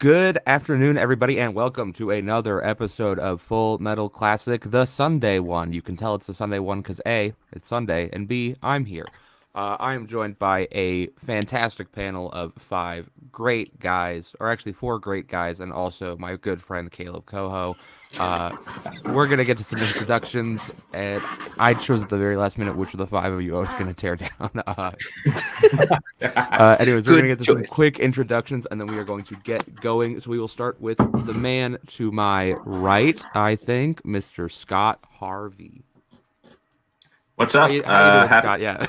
Good afternoon, everybody, and welcome to another episode of Full Metal Classic, the Sunday one. You can tell it's the Sunday one because A, it's Sunday, and B, I'm here. I am joined by a fantastic panel of five great guys, or actually four great guys, and also my good friend Caleb Coho. We're going to get to some introductions, and I chose at the very last minute which of the five of you I was going to tear down. Anyways, we're going to get to some quick introductions, and then we are going to get going. So we will start with the man to my right, I think, Mr. Scott Harvey. What's up? How you doing, Scott? Yeah.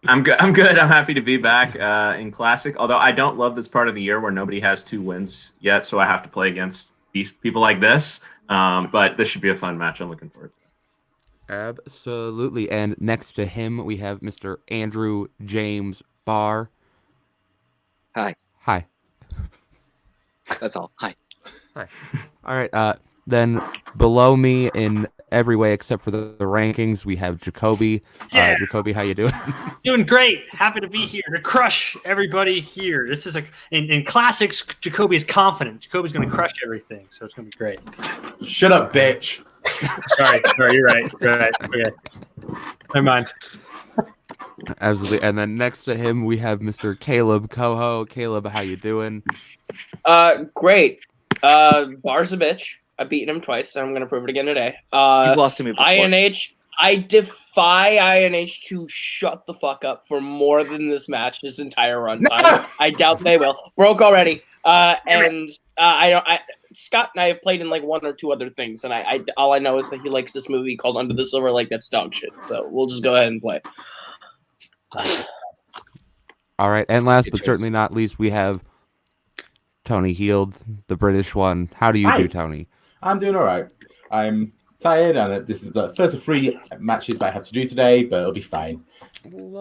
I'm good. I'm good. I'm happy to be back in Classic. Although I don't love this part of the year where nobody has 2 wins yet, so I have to play against these people like this. But this should be a fun match. I'm looking forward to it. Absolutely. And next to him, we have Mr. Andrew James Barr. Hi. Hi. That's all. Hi. Hi. All right. Then below me in every way except for the rankings, we have Jacoby. Yeah. Jacoby, how you doing? Doing great. Happy to be here to crush everybody here. This is in classics. Jacoby is confident. Jacoby's going to crush everything, so it's going to be great. Shut up, bitch. Sorry, you're right. You're right. Okay. Never mind. Absolutely. And then next to him, we have Mr. Caleb Coho. Caleb, how you doing? Great. Bar's a bitch. I've beaten him twice, and I'm going to prove it again today. You've lost to me before. INH, I defy INH to shut the fuck up for more than this match, this entire runtime. No! I doubt they will. Broke already. Scott and I have played in like 1 or 2 other things, and I all I know is that he likes this movie called Under the Silver Lake. That's dog shit. So we'll just go ahead and play. All right. And last but certainly not least, we have Tony Heald, the British one. How do you do, Tony? I'm doing all right. I'm tired, and this is the first of 3 matches that I have to do today, but it'll be fine.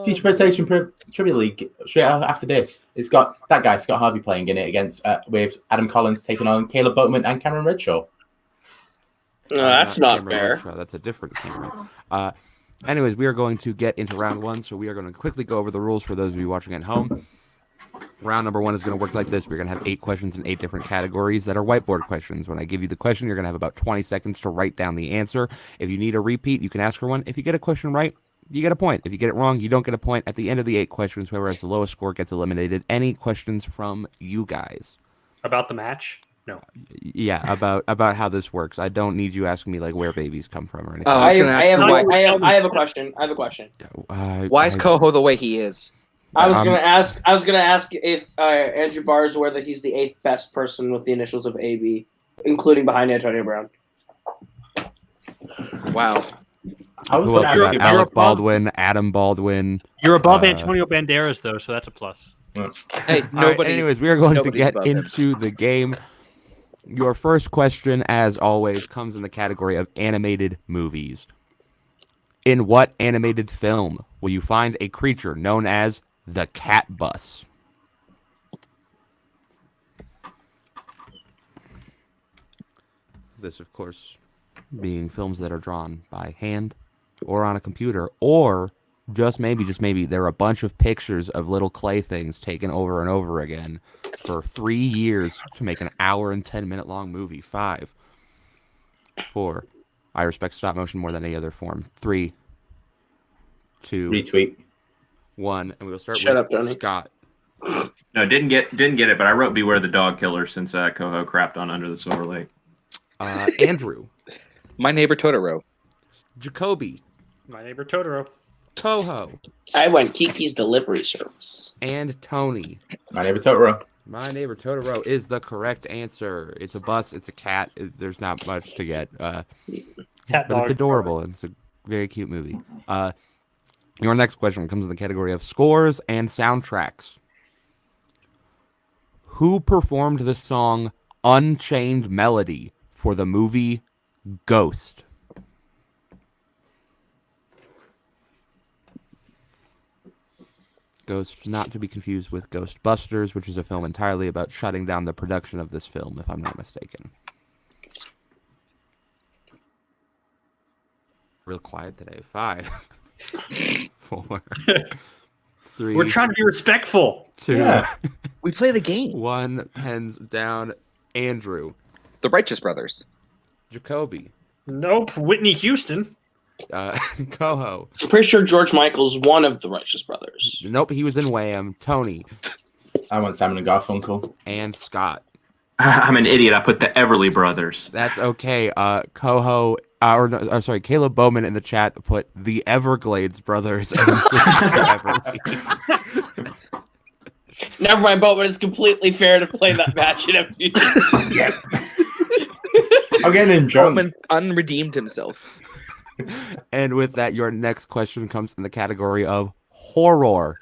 Future Presentation Trivia League straight after this. It's got that guy Scott Harvey playing in it against with Adam Collins taking on Caleb Boatman and Cameron Redshaw. That's not fair. Redshaw. That's a different Cameron. Anyways, we are going to get into round 1, so we are going to quickly go over the rules for those of you watching at home. Round number 1 is going to work like this. We're going to have 8 questions in 8 different categories that are whiteboard questions. When I give you the question, you're going to have about 20 seconds to write down the answer. If you need a repeat, you can ask for one. If you get a question right, you get a point. If you get it wrong, you don't get a point. At the end of the 8 questions, whoever has the lowest score gets eliminated. Any questions from you guys? About the match? No. Yeah, about how this works. I don't need you asking me like where babies come from or anything. I have a question. Why is Coho the way he is? I was gonna ask if Andrew Barr is aware that he's the 8th best person with the initials of AB, including behind Antonio Brown. Wow. Who else? Alec Baldwin, Adam Baldwin. You're above Antonio Banderas, though, so that's a plus. Hey, nobody. Right, anyways, we are going to get into the game. Your first question, as always, comes in the category of animated movies. In what animated film will you find a creature known as the Cat Bus? This, of course, being films that are drawn by hand or on a computer, or just maybe, there are a bunch of pictures of little clay things taken over and over again for 3 years to make an hour and 10-minute long movie. 5, 4. I respect stop motion more than any other form. 3, 2, retweet 1, and we will start Shut with up, Tony. Scott. No, didn't get it, but I wrote "Beware the Dog Killer" since Coho crapped on Under the Silver Lake. Andrew. My Neighbor Totoro. Jacoby. My Neighbor Totoro. Coho. I went Kiki's Delivery Service. And Tony. My Neighbor Totoro. My Neighbor Totoro is the correct answer. It's a bus. It's a cat. There's not much to get. Cat but dog. it's adorable. It's a very cute movie. Your next question comes in the category of scores and soundtracks. Who performed the song Unchained Melody for the movie Ghost? Ghost, not to be confused with Ghostbusters, which is a film entirely about shutting down the production of this film, if I'm not mistaken. Real quiet today. 5, 4, 3, We're trying to be respectful. 2, Yeah. We play the game. 1. Pens down. Andrew. The Righteous Brothers. Jacoby. Nope. Whitney Houston. Coho. Pretty sure George Michael's one of the Righteous Brothers. Nope, he was in Wham. Tony. I want Simon and Garfunkel. And Scott. I'm an idiot. I put the Everly Brothers. That's okay. Coho, Caleb Bowman in the chat put the Everglades brothers. And Everly. Never mind, Bowman. It's completely fair to play that match in FTG. Yeah. I'm getting drunk. Bowman unredeemed himself. And with that, your next question comes in the category of horror.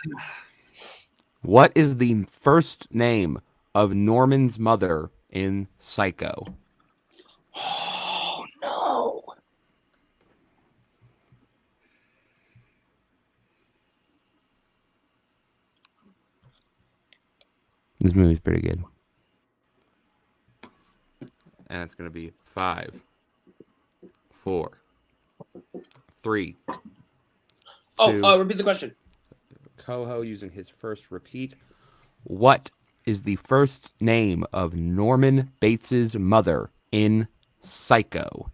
What is the first name of Norman's mother in Psycho? Oh, no. This movie's pretty good. And it's going to be 5, 4, 3. Repeat the question. Coho using his first repeat. What is the first name of Norman Bates's mother in Psycho?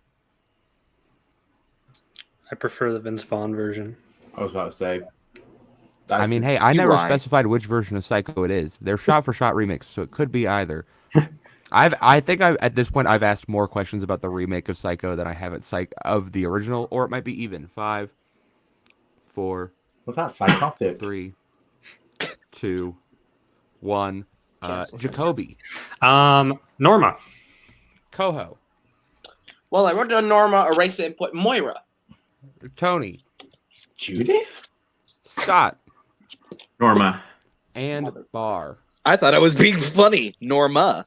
I prefer the Vince Vaughn version. I was about to say. I mean, hey, I never lie. specified which version of Psycho it is. They're shot-for-shot remix, so it could be either. I think at this point I've asked more questions about the remake of Psycho than I have of the original, or it might be even. 5, 4, well, that's psychotic. 3, 2, 1. Jacoby. Norma. Coho. Well, I wrote down Norma, erase it, and put Moira. Tony. Judith? Scott. Norma. And Bar. I thought I was being funny. Norma.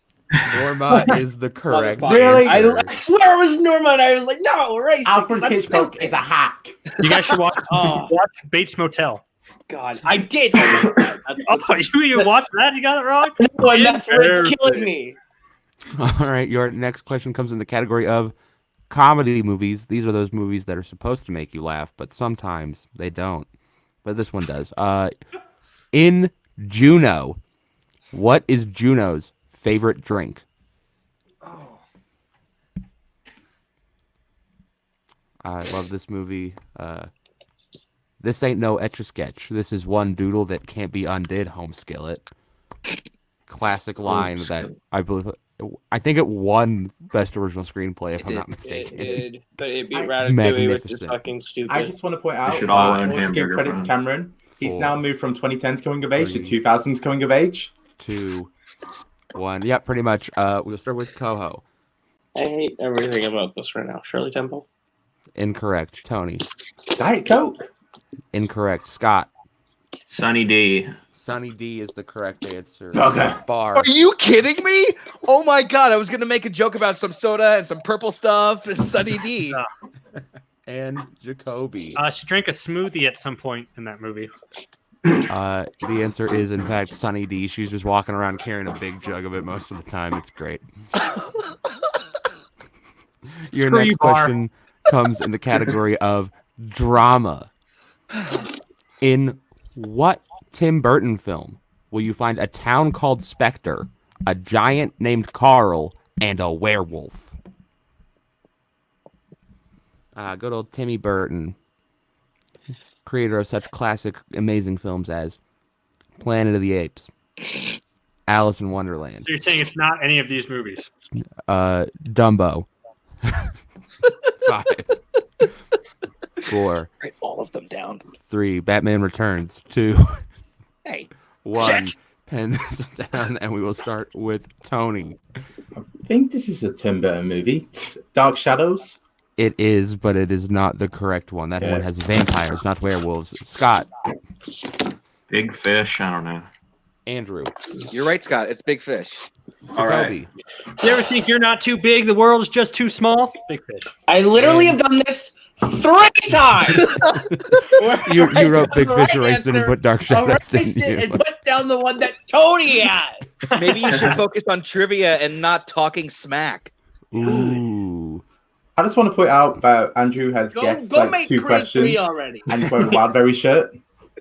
Norma is the correct Really? answer. I swear it was Norma, and I was like, no, erase it. Alfred I'm Hitchcock stupid. is a hack. You guys should watch, Oh. watch Bates Motel. God, I did. Oh, you watched that? You got it wrong? No, and that's where it's killing me. All right, your next question comes in the category of comedy movies. These are those movies that are supposed to make you laugh, but sometimes they don't. But this one does. In Juno, what is Juno's favorite drink? I love this movie. This ain't no Etch-a-Sketch. This is one doodle that can't be undid, home skillet. Classic line that I think it won Best Original Screenplay, if I'm not mistaken. It did, but it beat I- Ratatouille, which is Magnificent. fucking stupid. I just want to point out should all that own I want to give hamburger credit to farms. Cameron. He's 4, now moved from 2010's Coming of Age to 3, 2000's Coming of Age. 2, 1. Yeah, pretty much. We'll start with Coho. I hate everything about this right now. Shirley Temple. Incorrect. Tony. Diet Coke. Incorrect. Scott. Sunny D. Sunny D is the correct answer. Okay. Bar. Are you kidding me? Oh my god, I was gonna make a joke about some soda and some purple stuff and Sunny D. And Jacoby. She drank a smoothie at some point in that movie. The answer is, in fact, Sunny D. She's just walking around carrying a big jug of it most of the time. It's great. Your Screw next you, Bar. question comes in the category of drama. In what Tim Burton film will you find a town called Spectre, a giant named Carl, and a werewolf? Good old Timmy Burton, creator of such classic, amazing films as Planet of the Apes, Alice in Wonderland, So you're saying it's not any of these movies? Dumbo. 5, 4, Write all of them down. 3, Batman Returns, 2, Hey. 1. Shit. Pens down, and we will start with Tony. I think this is a Tim Burton movie. Dark Shadows. It is, but it is not the correct one. That one has vampires, not werewolves. Scott. Big Fish. I don't know. Andrew. You're right, Scott. It's Big Fish. All right. Jacoby. You ever think you're not too big, the world is just too small? Big Fish. I literally have done this 3 times. You wrote Big Fish, erased it, and answer, put Dark Shadows, erased didn't it, you? and put down the one that Tony had. Maybe you should focus on trivia and not talking smack. Ooh. I just want to point out that Andrew has guessed Go like make 2 Creed questions 3 already. and he's wearing a Wildberry shirt.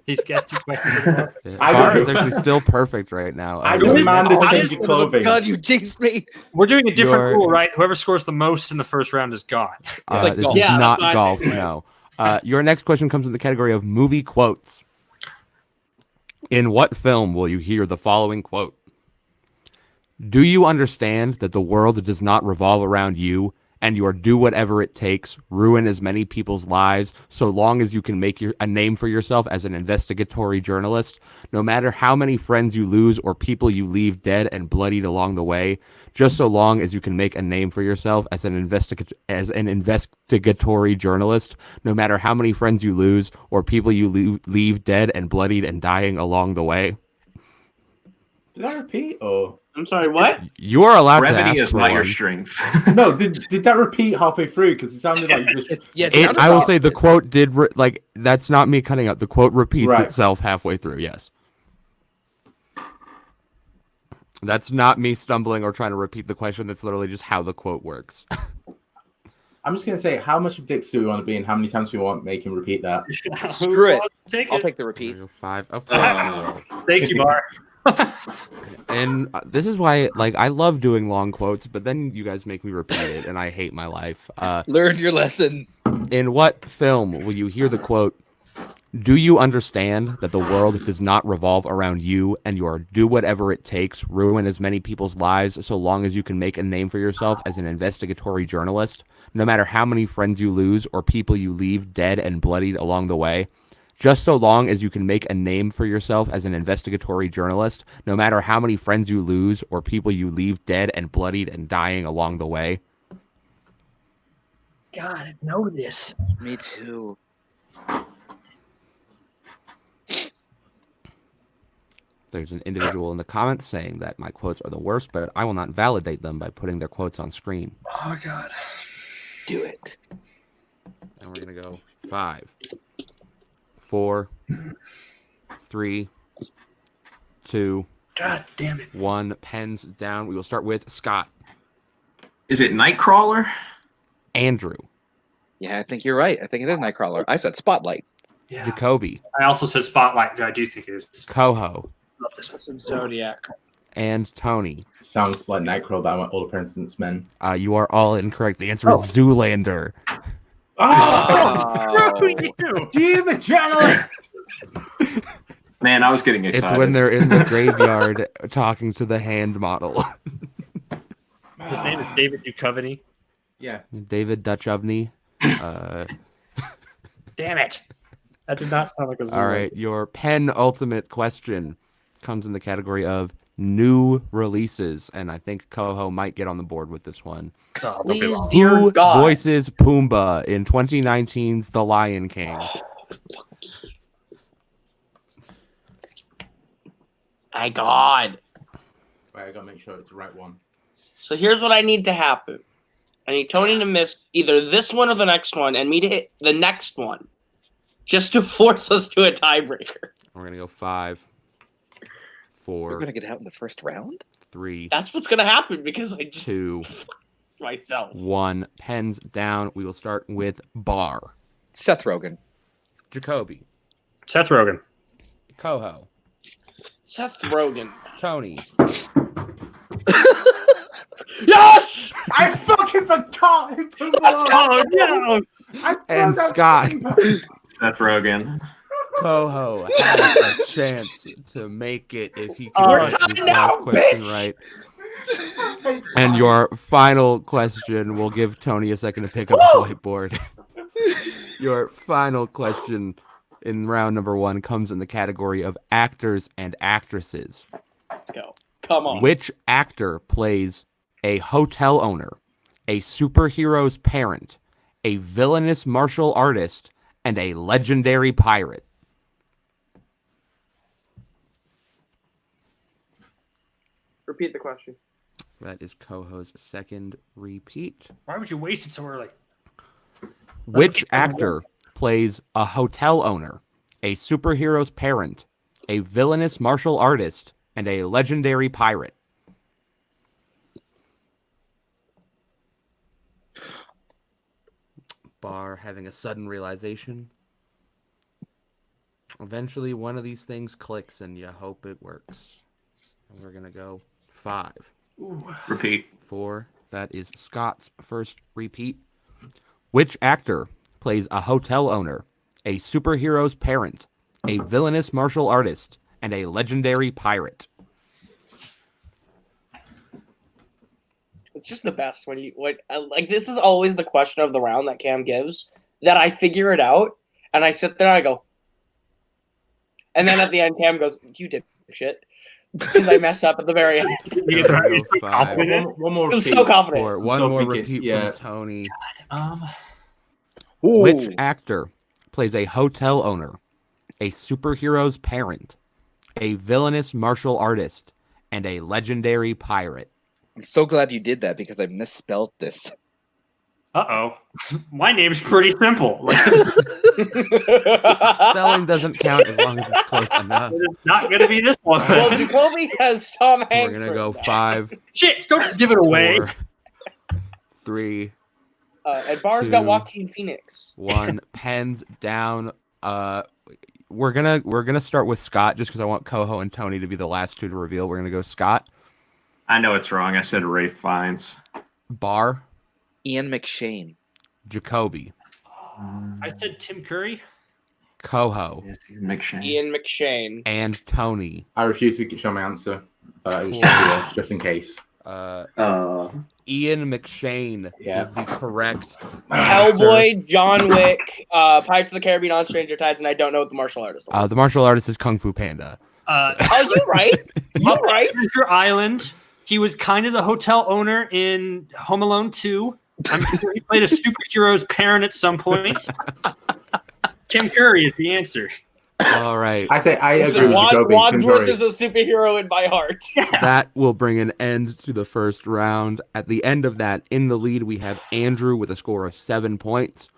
He's guessed 2 questions. in a row. Yeah, I Bar don't- is actually still perfect right now. I Really? demand a Oh, change of clothing. God, you jinxed me. We're doing a different Your- rule, right? Whoever scores the most in the first round is gone. Like This golf. is Yeah, that's not what I golf. think, right? No. Your next question comes in the category of movie quotes. In what film will you hear the following quote? Do you understand that the world does not revolve around you, and you are do whatever it takes, ruin as many people's lives, so long as you can make a name for yourself as an investigatory journalist, no matter how many friends you lose or people you leave dead and bloodied along the way, just so long as you can make a name for yourself as an investigatory journalist, no matter how many friends you lose or people you leave dead and bloodied and dying along the way. Did I repeat or I'm sorry, what? You are allowed to Brevity ask is for not your one. strength. no? Did that repeat halfway through? Because it sounded like just Yeah, It, I will say the quote did that's not me cutting out. The quote repeats Right. itself halfway through. Yes, that's not me stumbling or trying to repeat the question. That's literally just how the quote works. I'm just gonna say how much of dicks do we want to be, and how many times do we want to make him repeat that? Screw it. Take I'll it. take the repeat. 5 of course you will. Thank you, Bar. And this is why, I love doing long quotes, but then you guys make me repeat it, and I hate my life. Learn your lesson. In what film will you hear the quote, do you understand that the world does not revolve around you and you are do whatever it takes, ruin as many people's lives so long as you can make a name for yourself as an investigatory journalist, no matter how many friends you lose or people you leave dead and bloodied along the way? Just so long as you can make a name for yourself as an investigatory journalist, no matter how many friends you lose or people you leave dead and bloodied and dying along the way. God, I know this. Me too. There's an individual in the comments saying that my quotes are the worst, but I will not validate them by putting their quotes on screen. Oh God. Do it. And we're going to go 5, 4, 3, 2, God damn it. 1. Pens down. We will start with Scott. Is it Nightcrawler? Andrew. Yeah, I think you're right. I think it is Nightcrawler. I said Spotlight. Yeah. Jacoby. I also said Spotlight. I do think it is. Coho. Love this one. Zodiac. And Tony. Sounds like Nightcrawler, but I want all the President's Men. You are all incorrect. The answer is Zoolander. Oh. You the journalist! Man, I was getting excited. It's when they're in the graveyard talking to the hand model. His name is David Duchovny. Yeah. David Duchovny. Damn it. That did not sound like a Zoolander. All right, your penultimate question comes in the category of new releases, and I think Coho might get on the board with this one. Oh, don't be Please, wrong. dear Who God. voices Pumbaa in 2019's The Lion King? My God. Wait, I gotta make sure it's the right one. So here's what I need to happen. I need Tony to miss either this one or the next one, and me to hit the next one, just to force us to a tiebreaker. We're gonna go 5, We're 4, gonna get out in the first round. 3, That's what's gonna happen because I just 2, myself. 1. Pens down. We will start with Bar. Seth Rogen. Jacoby. Seth Rogen. Coho. Seth Rogen. Tony. Yes! I fucking forgot! Oh, no. And Scott. Seth Rogen. Coho has a chance to make it if he can We're get tied this now, last question bitch! right. And your final question, we'll give Tony a second to pick up his whiteboard. Your final question in round number 1 comes in the category of actors and actresses. Let's go. Come on. Which actor plays a hotel owner, a superhero's parent, a villainous martial artist, and a legendary pirate? Repeat the question. That is Coho's second repeat. Why would you waste it so early? Which actor plays a hotel owner, a superhero's parent, a villainous martial artist, and a legendary pirate? Bar having a sudden realization. Eventually, one of these things clicks, and you hope it works. And we're gonna go 5, Repeat. 4. That is Scott's first repeat. Which actor plays a hotel owner, a superhero's parent, a villainous martial artist, and a legendary pirate? It's just the best when like this is always the question of the round that Cam gives that I figure it out and I sit there and I go, and then at the end Cam goes, "You did shit," because I mess up at the very end. You get the- Go you're so 5, confident. One more I'm repeat. so confident. 4. One So more thinking, repeat yeah. from Tony. Ooh. Which actor plays a hotel owner, a superhero's parent, a villainous martial artist, and a legendary pirate? I'm so glad you did that because I misspelled this. Uh-oh. My name's pretty simple. Like, Spelling doesn't count as long as it's close enough. it's not going to be this one. Well, Jacoby has Tom We're Hanks. gonna go written 5, Shit, don't give it away. 4, 3, down. And Bar's got 2, Joaquin Phoenix. 1. Pens down. We're gonna start with Scott just because I want Coho and Tony to be the last two to reveal. We're gonna go Scott. I know it's wrong. I said Ray Fiennes. Bar. Ian McShane. Jacoby. I said Tim Curry. Coho. McShane. Ian McShane. And Tony. I refuse to show my answer. It was just in case. Ian McShane Yeah. is the correct Hellboy, John Wick, Pirates of the Caribbean on Stranger Tides, and I don't know what the martial artist was. The martial artist is Kung Fu Panda. Oh, you right? You right? Treasure Island. He was kind of the hotel owner in Home Alone 2. I'm sure he played a superhero's parent at some point. Tim Curry is the answer. All right. I say I agree So with Jacoby. Wadsworth Tim is a superhero in my heart. That will bring an end to the first round. At the end of that, in the lead, we have Andrew with a score of 7 points,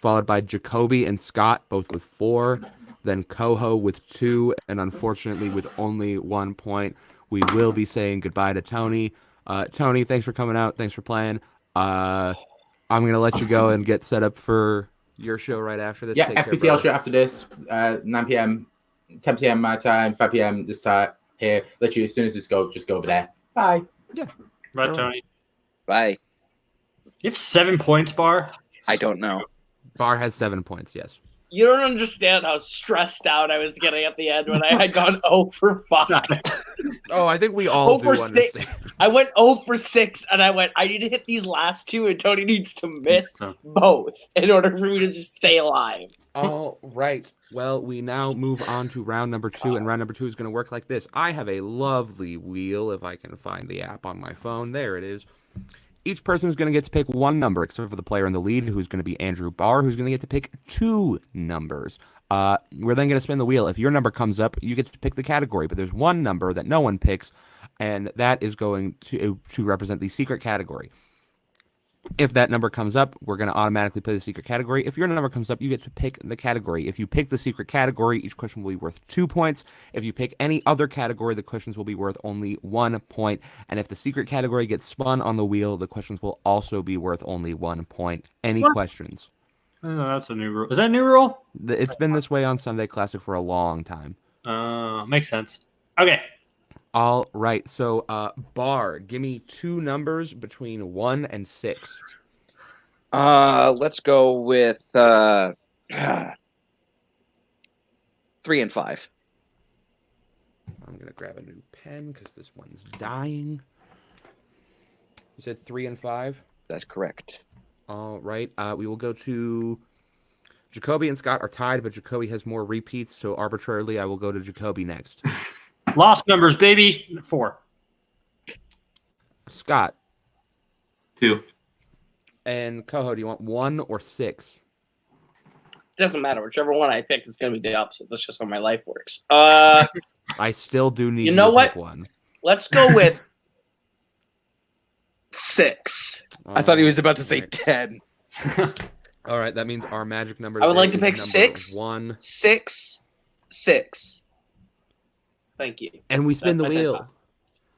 followed by Jacoby and Scott, both with 4, then Coho with 2, and unfortunately with only 1 point. We will be saying goodbye to Tony. Tony, thanks for coming out. Thanks for playing. I'm going to let you go and get set up for your show right after this. Yeah, Take care, FPTL brother. show after this, 9 p.m., 10 p.m. my time, 5 p.m. this time here. Literally, as soon as this goes, just go over there. Bye. Right, Tony. Bye. You have 7 points, Bar. I don't know. Bar has 7 points, yes. You don't understand how stressed out I was getting at the end when I had gone 0 for 5. Oh, I think we all 0 do for 6. understand. I went 0 for 6, and I went, I need to hit these last 2, and Tony needs to miss So- both in order for me to just stay alive. All right. Well, we now move on to round number 2, and round number 2 is going to work like this. I have a lovely wheel, if I can find the app on my phone. There it is. Each person is going to get to pick one number, except for the player in the lead, who's going to be Andrew Barr, who's going to get to pick 2 numbers. We're then going to spin the wheel. If your number comes up, you get to pick the category, but there's one number that no one picks, and that is going to represent the secret category. If that number comes up, we're going to automatically play the secret category. If your number comes up, you get to pick the category. If you pick the secret category, each question will be worth 2 points. If you pick any other category, the questions will be worth only 1 point. And if the secret category gets spun on the wheel, the questions will also be worth only 1 point. Any What? questions? Oh, that's a new rule. Is that a new rule? It's been this way on Sunday Classic for a long time. Makes sense. Okay. All right. So, Bar, give me 2 numbers between 1 and 6. Let's go with 3 and 5. I'm going to grab a new pen because this one's dying. You said 3 and 5? That's correct. All right. We will go to Jacoby and Scott are tied, but Jacoby has more repeats, so arbitrarily I will go to Jacoby next. Lost numbers, baby. 4. Scott 2. and Coho, do you want 1 or 6? Doesn't matter. Whichever one I pick is going to be the opposite. That's just how my life works. I still do need You know to what? pick 1. Let's go with 6. I thought he was about to All say right. 10. All right, that means our magic number. I would there like to is pick number 6. 1. 6. 6. Thank you. And we spin the That's it. wheel.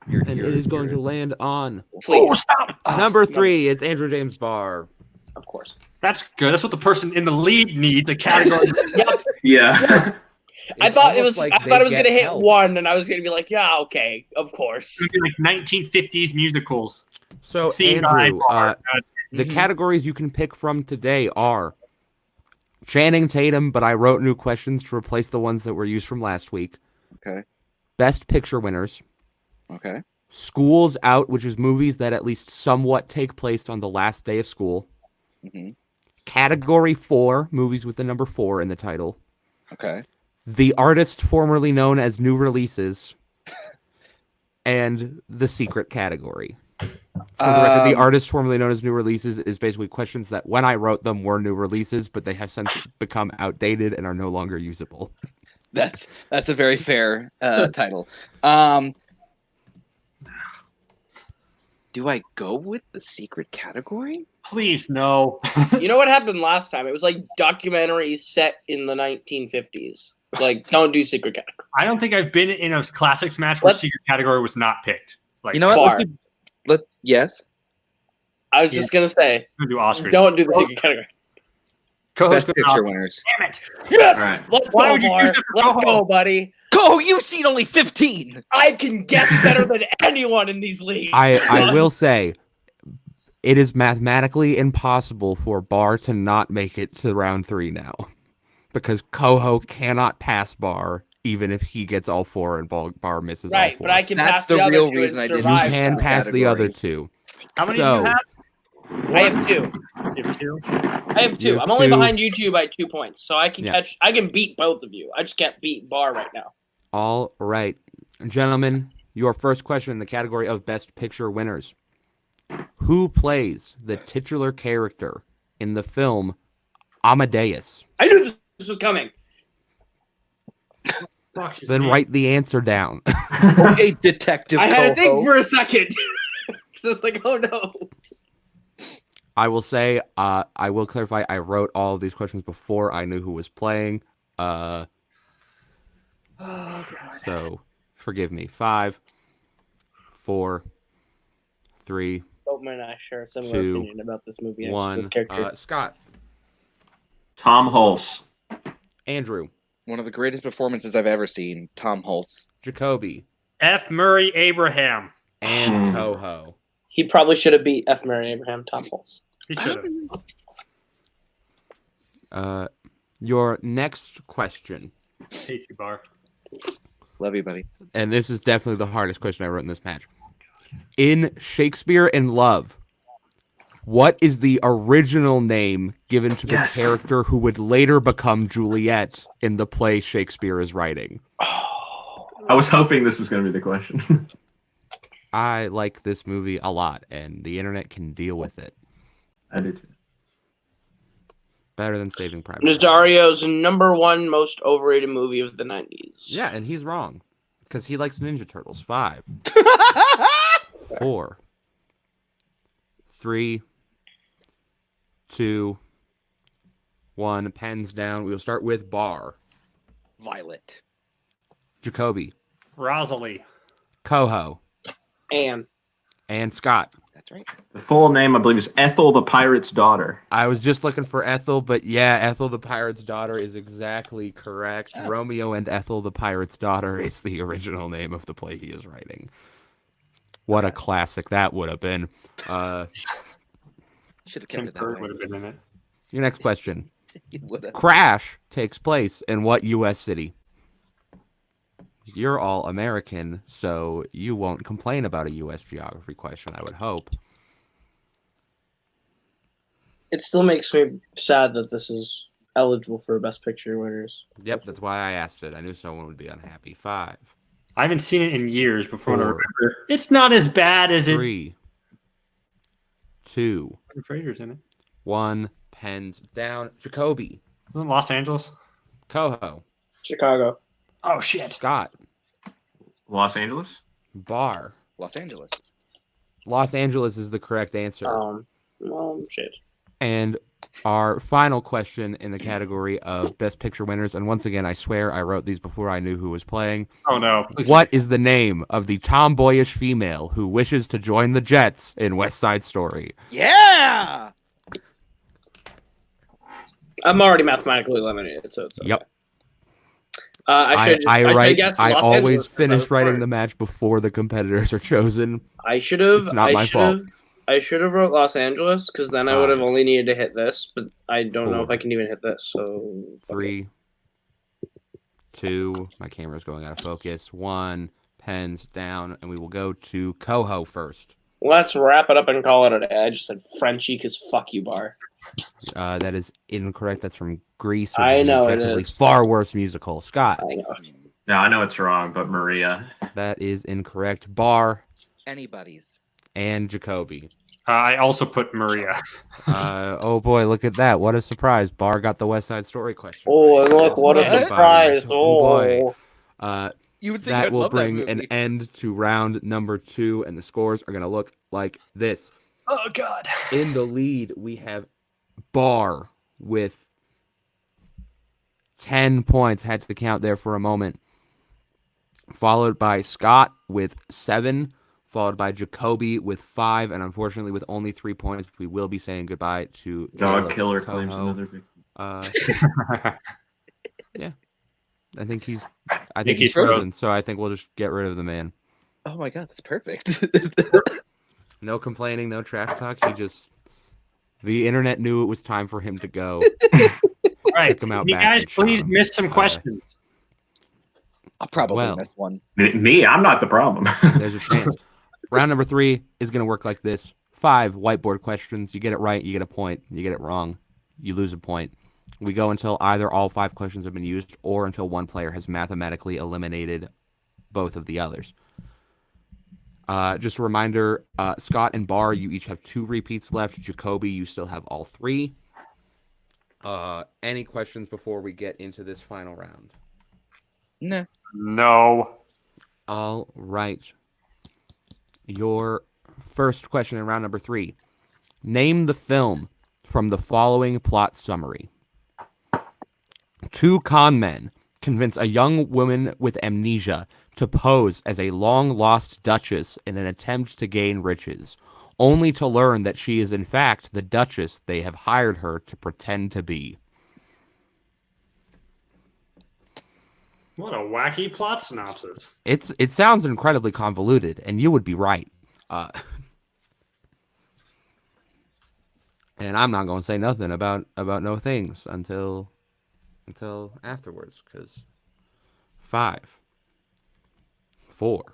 And it is going to land on Please. stop. number 3. It's Andrew James Barr. Of course. That's good. That's what the person in the lead needs, a category. Yep. Yeah. I It's thought it almost was. like I thought they it was gonna get hit help. 1, and I was gonna be like, yeah, okay, of course. It's gonna be like 1950s musicals. So Seen by Andrew, Bard. the Mhm. categories you can pick from today are Channing Tatum, but I wrote new questions to replace the ones that were used from last week. Okay. Best Picture winners. Okay. School's Out, which is movies that at least somewhat take place on the last day of school. Hmm. Category 4, movies with the number 4 in the title. Okay. The artist formerly known as new releases. And the secret category. For the record, the artist formerly known as new releases is basically questions that when I wrote them were new releases, but they have since become outdated and are no longer usable. That's a very fair title. Do I go with the secret category? Please, no. You know what happened last time? It was like documentaries set in the 1950s. Like, don't do secret category. I don't think I've been in a classics match where Let's- secret category was not picked. Like, You know what? Far. Yes. I was just gonna say, I'm gonna do Oscars. don't do the secret category. Co-host Best goes picture off. winners. Damn it! Yes, All right. let's Why go, would you Bart. choose it for Let's Coho? go, buddy. Go! You've seen only 15. I can guess better than anyone in these leagues. I will say, it is mathematically impossible for Barr to not make it to round 3 now. Because Coho cannot pass Barr, even if he gets all 4 and Barr misses all Right, 4. but I can That's pass the the other real two reason and I didn't You survive. can that pass the other category. 2. How many So- do you have? I have 2. You have 2? I have 2. You have I'm only 2. behind you 2 by 2 points, so I can Yeah. I can beat both of you. I just can't beat Bar right now. All right. Gentlemen, your first question in the category of Best Picture winners. Who plays the titular character in the film Amadeus? I knew this was coming. Fuck, his Then name. write the answer down. Okay, Detective I had to think Coho. for a second. So I was like, oh no. I will say, I will clarify, I wrote all of these questions before I knew who was playing. So forgive me. 5, 4, 3, Boatman and I share a similar 2, opinion about this movie and 1. this character. Scott, Tom Hulse. Andrew, One of the greatest performances I've ever seen. Tom Holtz. Jacoby, F. Murray Abraham. and Coho. He probably should have beat F. Murray Abraham, Tom Hulse. He should have. Your next question, Hate you, Bar. Love you, buddy. and this is definitely the hardest question I wrote in this match. In Shakespeare in Love, what is the original name given to the Yes. character who would later become Juliet in the play Shakespeare is writing? I was hoping this was going to be the question. I like this movie a lot, and the internet can deal with it I did too. better than Saving Private Ryan. Nazario's #1 most overrated movie of the 90s. Yeah, and he's wrong because he likes Ninja Turtles. 5, 4, 3, 2, 1. Pens down. We'll start with Barr. Violet. Jacoby, Rosalie. Coho, And and Scott. That's right. The full name, I believe, is Ethel the Pirate's Daughter. I was just looking for Ethel, but yeah, Ethel the Pirate's Daughter is exactly correct. Oh. Romeo and Ethel the Pirate's Daughter is the original name of the play he is writing. What a classic that would have been. Should have Tim kept it that Curry way. would have been in it. Your next question. You would've. Crash takes place in what U.S. city? You're all American, so you won't complain about a U.S. geography question, I would hope. it still makes me sad that this is eligible for Best Picture winners. Yep, that's why I asked it. I knew someone would be unhappy. 5, I haven't seen it in years before I 4, remember. It's not as bad as it. 3, 2, Fraser's in it. 1. Pens down. Jacoby, Isn't it Los Angeles? Coho, Chicago. Oh shit. Scott, Los Angeles? Barr. Los Angeles. Los Angeles is the correct answer. Shit. And our final question in the category of Best Picture winners, and once again, I swear I wrote these before I knew who was playing. Oh no. Please. What is the name of the tomboyish female who wishes to join the Jets in West Side Story? Yeah. I'm already mathematically eliminated, so it's okay. Yep. I always Angeles, finish that's writing smart. the match before the competitors are chosen. I should have. It's not my fault. I should have wrote Los Angeles because then I would have 5, only needed to hit this, but I don't know if 4, I can even hit this. So fuck it. 3, 2. My camera's going out of focus. 1. Pens down, and we will go to Coho first. Let's wrap it up and call it a day. I just said Frenchie because fuck you, Bar. That is incorrect. That's from Grease. Which I is an know it objectively is. far worse musical. Scott, I know. No, I know it's wrong, but Maria. that is incorrect. Bar Anybody's. and Jacoby. I also put Maria. Oh boy, look at that! What a surprise! Bar got the West Side Story question. Oh, right. and look, what a What? surprise! Oh boy. Oh, You would think That I'd will love bring that an movie. end to round number 2, and the scores are going to look like this. Oh God. In the lead, we have Bar with 10 points. Had to count there for a moment. Followed by Scott with 7. Followed by Jacoby with 5. And unfortunately, with only 3 points, we will be saying goodbye to Dog Caleb killer Coho. claims another victory. Yeah. I think he's Think he's he's frozen. frozen, so I think we'll just get rid of the man. Oh my god, that's perfect. No complaining, no trash talk. The internet knew it was time for him to go. All right. Kick 'em out You back guys, and please shove 'em. miss some questions. I'll probably Well. miss one. Me, I'm not the problem. There's a chance. Round number 3 is going to work like this. 5 whiteboard questions. You get it right, you get a point. You get it wrong, you lose a point. We go until either all 5 questions have been used or until one player has mathematically eliminated both of the others. Just a reminder, Scott and Bar, you each have 2 repeats left. Jacoby, you still have all 3. Any questions before we get into this final round? Nah. No. All right. Your first question in round number 3. Name the film from the following plot summary. 2 con men convince a young woman with amnesia to pose as a long-lost duchess in an attempt to gain riches, only to learn that she is in fact the duchess they have hired her to pretend to be. What a wacky plot synopsis. It sounds incredibly convoluted, and you would be right. And I'm not going to say nothing about no things until afterwards, because 5, 4,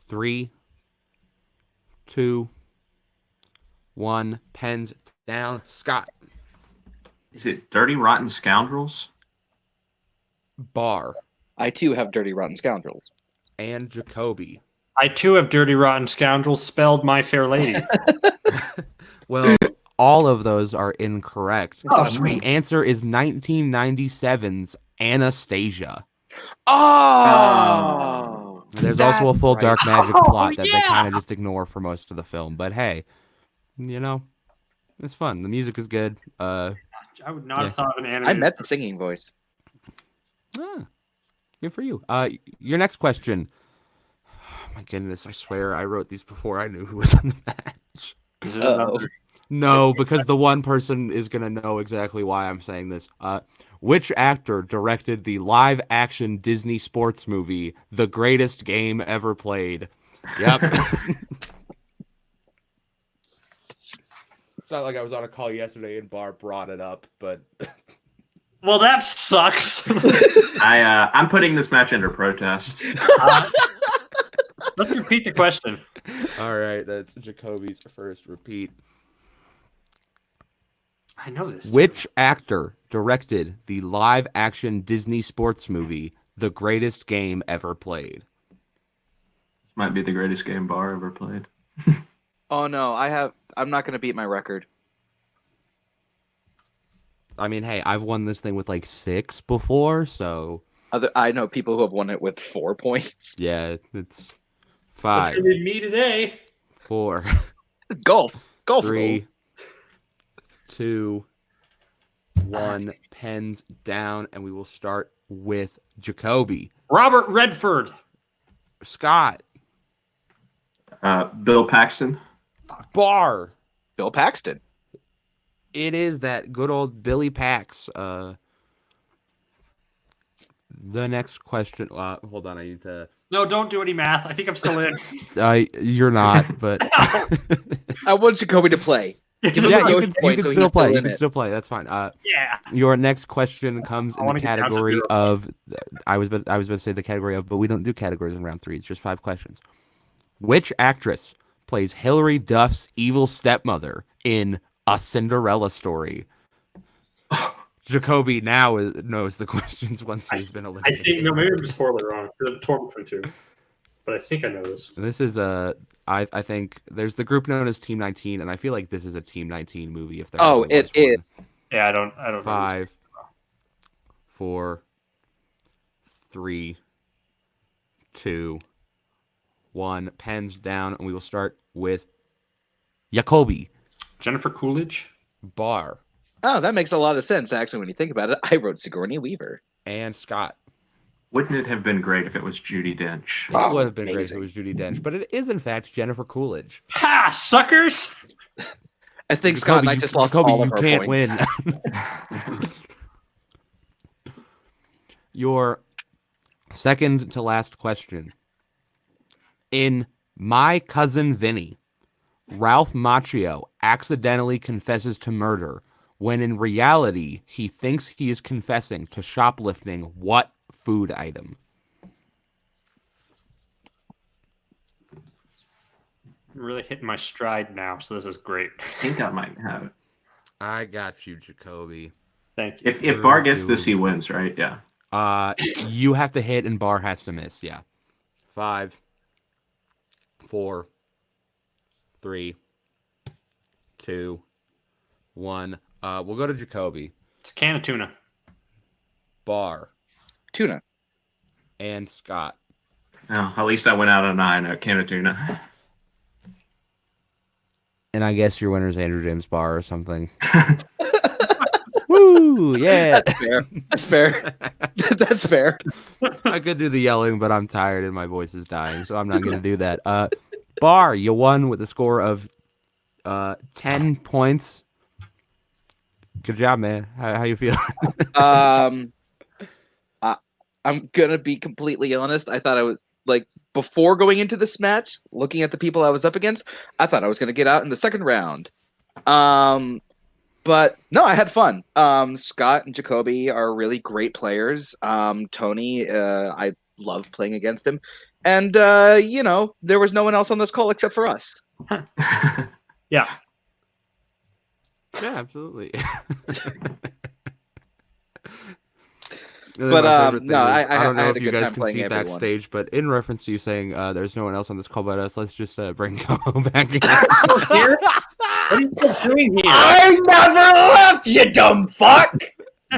3, 2, 1. Pens down. Scott. Is it Dirty Rotten Scoundrels? Bar. I too have Dirty Rotten Scoundrels. And Jacoby. I too have Dirty Rotten Scoundrels spelled My Fair Lady. Well, all of those are incorrect. Oh, The sweet. answer is 1997's Anastasia. Oh, There's also a full That's dark right. magic Oh, plot that they yeah. kind of just ignore for most of the film. But hey, it's fun. The music is good. I would not Yeah. have thought of an I animated. met the singing voice. Good for you. Your next question. Oh, my goodness, I swear I wrote these before I knew who was on the match. Is it Uh-oh. another- No, because the one person is gonna know exactly why I'm saying this. Which actor directed the live-action Disney sports movie The Greatest Game Ever Played? Yep. It's not like I was on a call yesterday and Bar brought it up, but Well, that sucks. I'm putting this match under protest. Let's repeat the question. all right, that's Jacoby's first repeat. I know this. Which actor directed the live-action Disney sports movie The Greatest Game Ever Played? This might be the greatest game Bar ever played. Oh no, I'm not gonna beat my record. I mean, hey, I've won this thing with like 6 before, so I know people who have won it with 4 points. yeah, it's It's 5, gonna be me today. 4, Golf. 3, 2, 1. Pens down, and we will start with Jacoby. Robert Redford. Scott. Bill Paxton. Bar. Bill Paxton. It is that good old Billy Pax. The next question. Hold on, I need to. No, don't do any math. I think I'm still in. You're not, but I want Jacoby to play. Give him yeah, a you ghost can point so still he's play. still You in can it. still play. That's fine. Yeah. Your next question comes I in wanna the get down to category 0. of. I was about to say the category of, but we don't do categories in round 3. It's just 5 questions. Which actress plays Hilary Duff's evil stepmother in A Cinderella Story? Jacoby now knows the questions once he's been I eliminated. think no, maybe I'm just horribly wrong. Torment for 2, but I think I know this. This is I think there's the group known as Team 19, and I feel like this is a Team 19 movie. If there Oh, ever was it is. one. Yeah, I don't know. 5, 4, 3, 2, 1. Pens down, and we will start with Jacoby. Jennifer Coolidge. Bar, Oh, that makes a lot of sense, actually, when you think about it. I wrote Sigourney Weaver. and Scott. Wouldn't it have been great if it was Judi Dench? It would have been great if amazing. it was Judi Dench, but it is in fact Jennifer Coolidge. Ha! Suckers! I think Scott and I just lost Jacoby, all of you our can't points. win. Your second to last question. In My Cousin Vinny, Ralph Macchio accidentally confesses to murder when in reality he thinks he is confessing to shoplifting what food item? I'm really hitting my stride now, so this is great. I think I might have it. I got you, Jacoby. Thank you. If Bar gets this, he wins, right? Yeah. You have to hit and Bar has to miss. Yeah. 5, 4, 3, 2, 1. We'll go to Jacoby, It's a can of tuna. Bar, Tuna. and Scott. No, at least I went out on a high note. Can of tuna. And I guess your winner's Andrew James Barr or something. Woo! Yeah. That's fair. That's fair. That's fair. I could do the yelling, but I'm tired and my voice is dying, so I'm not going to do that. Barr, you won with a score of 10 points. Good job, man. How you feel? I'm gonna be completely honest. I thought I was like before going into this match, looking at the people I was up against, I thought I was gonna get out in the second round. But no, I had fun. Scott and Jacoby are really great players. Tony, I love playing against him. And there was no one else on this call except for us. Yeah. Yeah, absolutely. But, My favorite thing no, is, I don't know had if a you good guys time can playing see everyone. backstage, but in reference to you saying there's no one else on this call but us, let's just bring Coho back in. Here? What are you still doing here? I never left, you dumb fuck.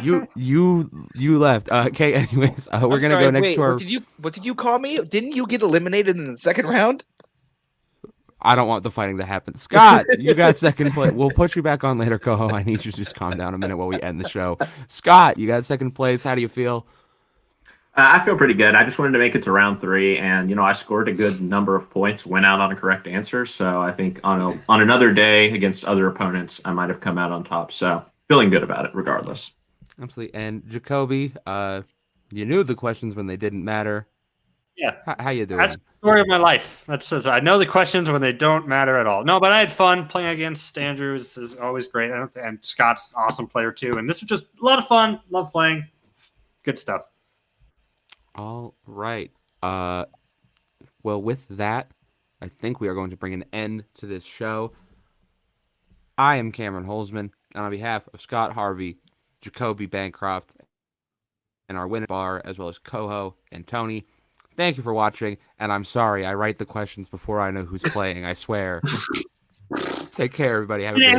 you left. Okay, anyways, we're gonna go next to our. What did you call me? Didn't you get eliminated in the second round? I don't want the fighting to happen. Scott, you got second place. We'll put you back on later, Coho. I need you to just calm down a minute while we end the show. Scott, you got second place. How do you feel? I feel pretty good. I just wanted to make it to round 3, and I scored a good number of points, went out on a correct answer. So I think on another day against other opponents, I might have come out on top. So feeling good about it, regardless. Absolutely. And Jacoby, you knew the questions when they didn't matter. Yeah. How you doing? That's the story of my life. I know the questions when they don't matter at all. No, but I had fun playing against Andrew. This is always great. And Scott's an awesome player too. And this was just a lot of fun. Love playing. Good stuff. All right. Well, with that, I think we are going to bring an end to this show. I am Cameron Holzman, and on behalf of Scott Harvey, Jacoby Bancroft, and our winner Bar, as well as Coho and Tony, thank you for watching. And I'm sorry, I write the questions before I know who's playing. I swear. Take care, everybody. Have a good